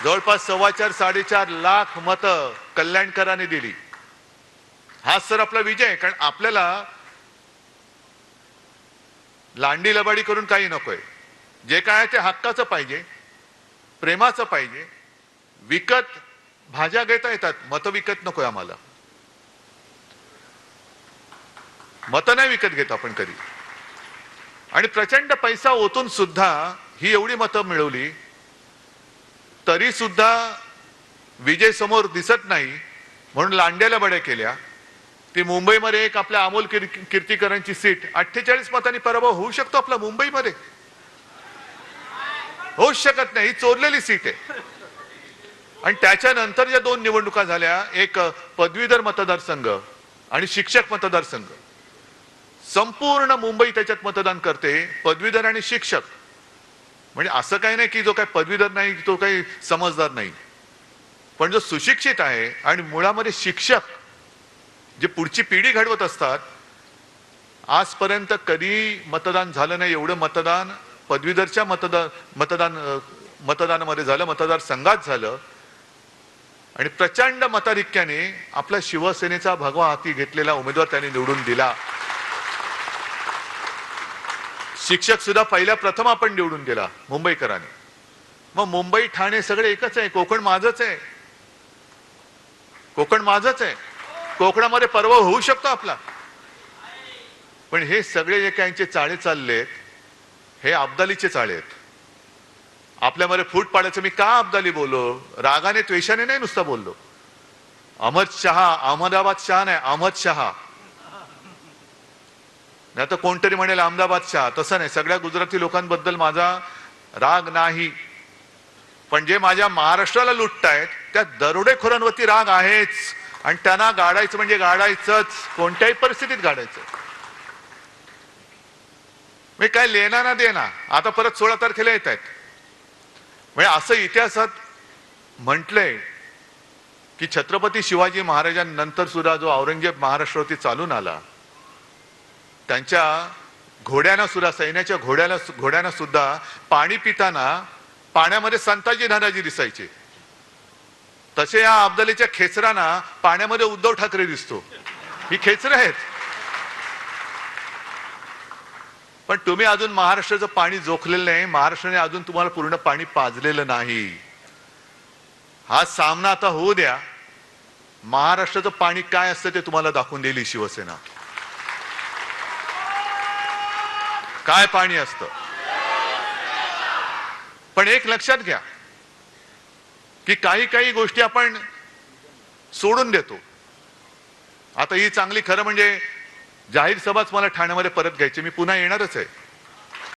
जवळपास 4.25-4.5 लाख मतं कल्याणकरांनी दिली। हाच सर आपला विजय आहे, कारण आपल्याला लांडी लबाडी करून काही नकोय। जे काय ते हक्काचं पाहिजे, प्रेमाचं पाहिजे। विकत भाज्या घेता येतात, मतं विकत नकोय आम्हाला। मतं नाही विकत घेत आपण कधी। आणि प्रचंड पैसा ओतून सुद्धा ही एवढी मतं मिळवली तरी सुद्धा विजय समोर दिसत नाही, म्हणून लांड्याला बड्या केल्या। ती मुंबईमध्ये एक आपल्या अमोल कीर्तीकरांची सीट 48 मतांनी पराभव होऊ शकतो आपला मुंबईमध्ये? होऊच शकत नाही, चोरलेली सीट आहे। आणि त्याच्यानंतर ज्या दोन निवडणुका झाल्या, एक पदवीधर मतदारसंघ आणि शिक्षक मतदारसंघ, संपूर्ण मुंबई त्याच्यात मतदान करते, पदवीधर आणि शिक्षक। म्हणजे असं काही नाही की जो काही पदवीधर नाही तो काही समजदार नाही, पण जो सुशिक्षित आहे आणि मुळामध्ये शिक्षक जे पुढची पिढी घडवत असतात, आजपर्यंत कधी मतदान झालं नाही एवढं मतदान पदवीधरच्या मतदानामध्ये झालं, मतदारसंघात झालं। आणि प्रचंड मताधिक्याने आपला शिवसेनेचा भगवा हाती घेतलेला उमेदवार त्यांनी निवडून दिला। शिक्षक सुद्धा पहिल्या प्रथम आपण निवडून दिला मुंबईकरांनी। मग मुंबई ठाणे सगळे एकच आहे, कोकण माझंच आहे, कोकण माझंच आहे। कोकणामध्ये पराभव होऊ शकतो आपला, पण हे सगळे जे काहींचे चाळे चाललेत हे अब्दालीचे चाळे आहेत। आपल्यामध्ये फूट पाडायचं मी का अब्दाली बोललो? रागाने द्वेषाने नाही नुसतं बोललो। अहमद शहा, अहमदाबाद शहा नाही, अहमद शहा। नाही तर कोणतरी म्हणेल अहमदाबाद शहा, तसं नाही। सगळ्या गुजराती लोकांबद्दल माझा राग नाही, पण जे माझ्या महाराष्ट्राला लुटतायत त्या दरोडेखोरांवरती राग आहेच। आणि त्यांना गाडायचं म्हणजे गाडायचंच, कोणत्याही परिस्थितीत गाडायचं। मी काय लेना ना देना, आता परत 16 तारखेला येत आहेत। म्हणजे असं इतिहासात म्हटलंय की छत्रपती शिवाजी महाराजांनंतर सुद्धा जो औरंगजेब महाराष्ट्रावरती चालून आला, त्यांच्या घोड्यांना सुद्धा, सैन्याच्या घोड्यांना सुद्धा पाणी पिताना पाण्यामध्ये संताजी धनाजी दिसायचे, तसे या अब्दालीच्या खेचरांना पाण्यामध्ये उद्धव ठाकरे दिसतो। ही खेचरं आहेत। पण तुम्ही अजून महाराष्ट्राचं पाणी जोखलेलं नाही, महाराष्ट्राने अजून तुम्हाला पूर्ण पाणी पाजलेलं नाही। हा सामना आता होऊ द्या, महाराष्ट्राचं पाणी काय असतं ते तुम्हाला दाखवून देईल शिवसेना। काय पाणी असतं। पण एक लक्षात घ्या की काही गोष्टी आपण सोडून देतो। आता ही चांगली, खरं म्हणजे जाहीर सभाच मला ठाण्यामध्ये परत घ्यायची, मी पुन्हा येणारच आहे।